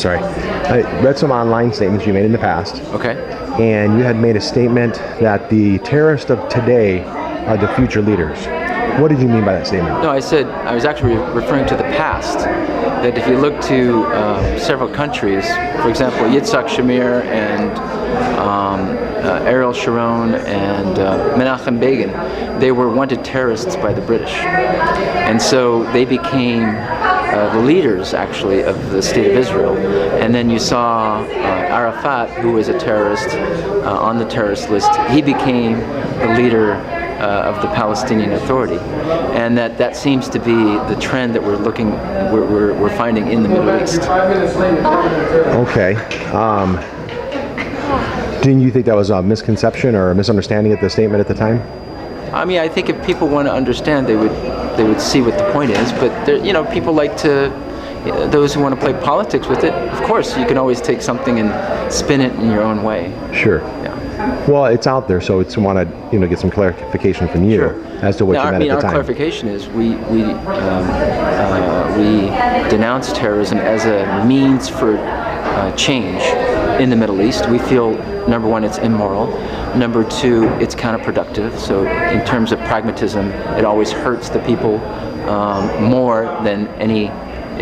sorry. I read some online statements you made in the past. Okay. And you had made a statement that the terrorists of today are the future leaders. What did you mean by that statement? No, I said I was actually referring to the past. That if you look to several countries, for example, Yitzhak Shamir and Ariel Sharon and Menachem Begin, they were wanted terrorists by the British. And so they became the leaders, actually, of the State of Israel. And then you saw Arafat, who was a terrorist, on the terrorist list. He became the leader of the Palestinian Authority, and that seems to be the trend that we're finding in the Middle East. Okay. Didn't you think that was a misconception or a misunderstanding of the statement at the time? I mean, I think if people want to understand, they would see what the point is. But there, people like to. Those who want to play politics with it, of course, you can always take something and spin it in your own way. Sure. Yeah. Well, it's out there, so it's want to get some clarification from you as to what you meant at the time. Our clarification is we denounce terrorism as a means for change in the Middle East. We feel, number one, it's immoral. Number two, it's counterproductive. So in terms of pragmatism, it always hurts the people more than any.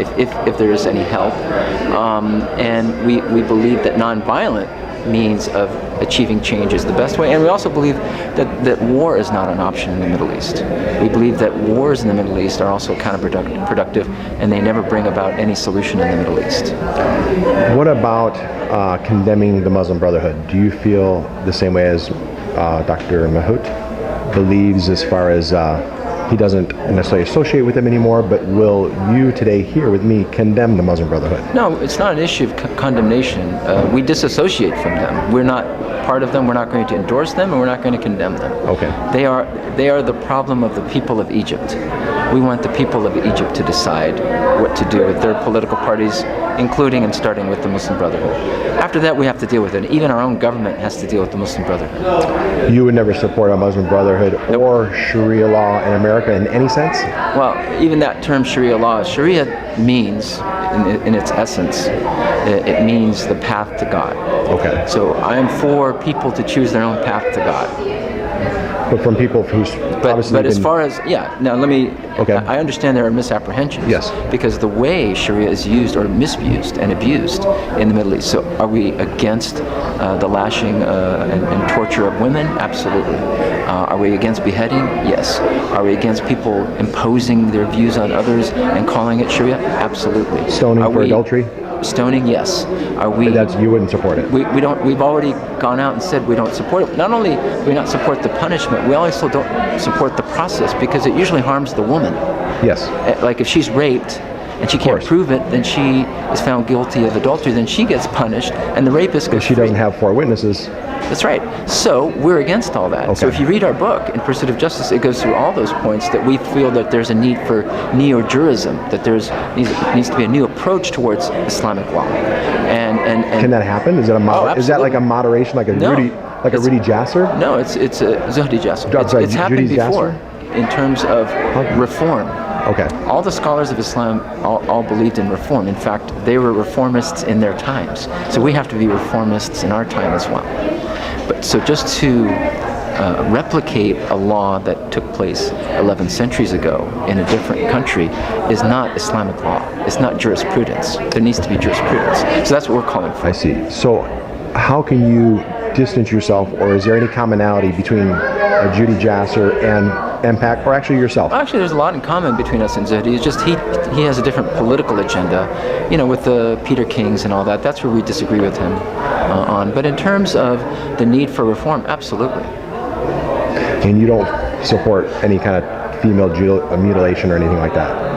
If there is any help, and we believe that nonviolent means of achieving change is the best way, and we also believe that war is not an option in the Middle East. We believe that wars in the Middle East are also counterproductive, and they never bring about any solution in the Middle East. What about condemning the Muslim Brotherhood? Do you feel the same way as Dr. Mahout believes, as far as he doesn't necessarily associate with them anymore, but will you today here with me condemn the Muslim Brotherhood? No, it's not an issue of condemnation. We disassociate from them. We're not part of them. We're not going to endorse them, and we're not going to condemn them. Okay. They are the problem of the people of Egypt. We want the people of Egypt to decide what to do with their political parties, including and starting with the Muslim Brotherhood. After that, we have to deal with it. Even our own government has to deal with the Muslim Brotherhood. You would never support a Muslim Brotherhood or Sharia law in America in any sense? Well, even that term Sharia law, Sharia means, in its essence, it means the path to God. Okay. So I am for people to choose their own path to God. But from people who's but as far as now let me. Okay. I understand there are misapprehensions. Yes. Because the way Sharia is used or misused and abused in the Middle East. So are we against the lashing and torture of women? Absolutely. Are we against beheading? Yes. Are we against people imposing their views on others and calling it Sharia? Absolutely. Stoning for adultery? Stoning, yes. Are we? You wouldn't support it. We don't. We've already gone out and said we don't support it. Not only do we not support the punishment, we also don't support the process because it usually harms the woman. Yes. Like if she's raped and she can't prove it, then she is found guilty of adultery. Then she gets punished, and the rapist gets. If she doesn't have 4 witnesses. That's right. So we're against all that. Okay. So if you read our book, In Pursuit of Justice, it goes through all those points that we feel that there's a need for neo-jurism, that needs to be a new approach towards Islamic law. And can that happen? Is it is that like a moderation, like a Rudy Jasser? No, it's a Zuhdi Jasser. It's happened before in terms of reform. Okay. All the scholars of Islam all believed in reform. In fact, they were reformists in their times. So we have to be reformists in our time as well. But so just to replicate a law that took place 11 centuries ago in a different country is not Islamic law. It's not jurisprudence. There needs to be jurisprudence. So that's what we're calling for. I see. So how can you distance yourself, or is there any commonality between Judy Jasser and MPAC, or actually yourself? Actually, there's a lot in common between us and Zuhdi. It's just he has a different political agenda, with the Peter Kings and all that. That's where we disagree with him on. But in terms of the need for reform, absolutely. And you don't support any kind of female mutilation or anything like that?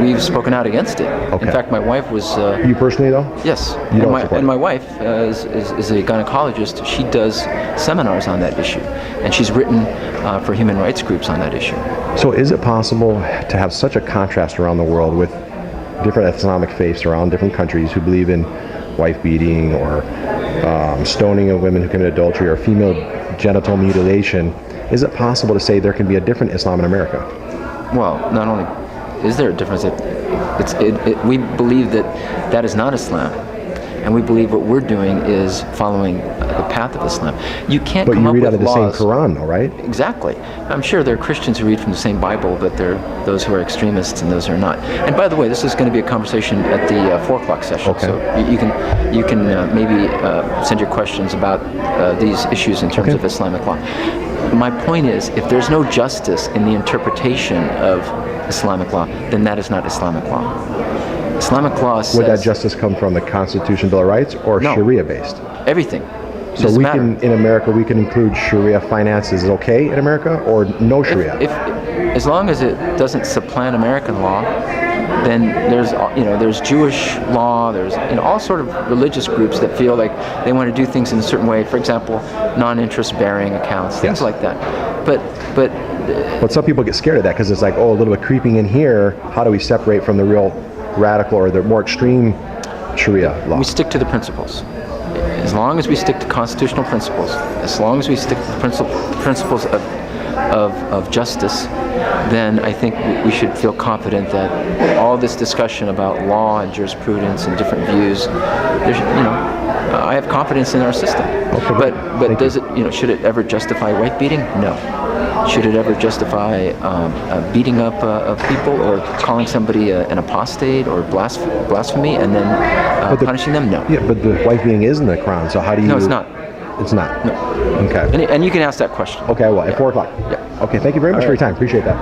We've spoken out against it. Okay. In fact, my wife was... you personally, though? Yes. You don't support it? And my wife is a gynecologist. She does seminars on that issue. And she's written for human rights groups on that issue. So is it possible to have such a contrast around the world with different Islamic faiths around different countries who believe in wife beating or stoning of women who commit adultery or female genital mutilation? Is it possible to say there can be a different Islam in America? Well, not only is there a difference? We believe that that is not Islam. And we believe what we're doing is following the path of Islam. You can't But come you up read with out of the laws. same Quran, though, right? Exactly. I'm sure there are Christians who read from the same Bible, but there are those who are extremists and those who are not. And by the way, this is going to be a conversation at the 4 o'clock session. Okay. So you can maybe send your questions about these issues in terms of Islamic law. My point is, if there's no justice in the interpretation of Islamic law, then that is not Islamic law. Islamic law says... Would that justice come from the Constitution, Bill of Rights, or No. Sharia-based? Everything. So Doesn't we matter. can, in America, we can include Sharia finances, okay, in America, or no Sharia? As long as it doesn't supplant American law, then there's Jewish law, there's all sort of religious groups that feel like they want to do things in a certain way. For example, non-interest bearing accounts, things like that. But some people get scared of that because it's like, oh, a little bit creeping in here. How do we separate from the real radical or the more extreme Sharia law? we stick to the principles. As long as we stick to constitutional principles, as long as we stick to the principles of justice, then I think we should feel confident that all this discussion about law and jurisprudence and different views, I have confidence in our system. Okay, but does it, should it ever justify wife beating? No. Should it ever justify beating up people or calling somebody an apostate or blasphemy and then punishing them? No. Yeah, but the wife beating is in the Quran, so how do you... No, it's not. It's not? No. Okay. And you can ask that question. Okay, well, at 4 o'clock? Yeah. Okay, thank you very much for your time. Appreciate that.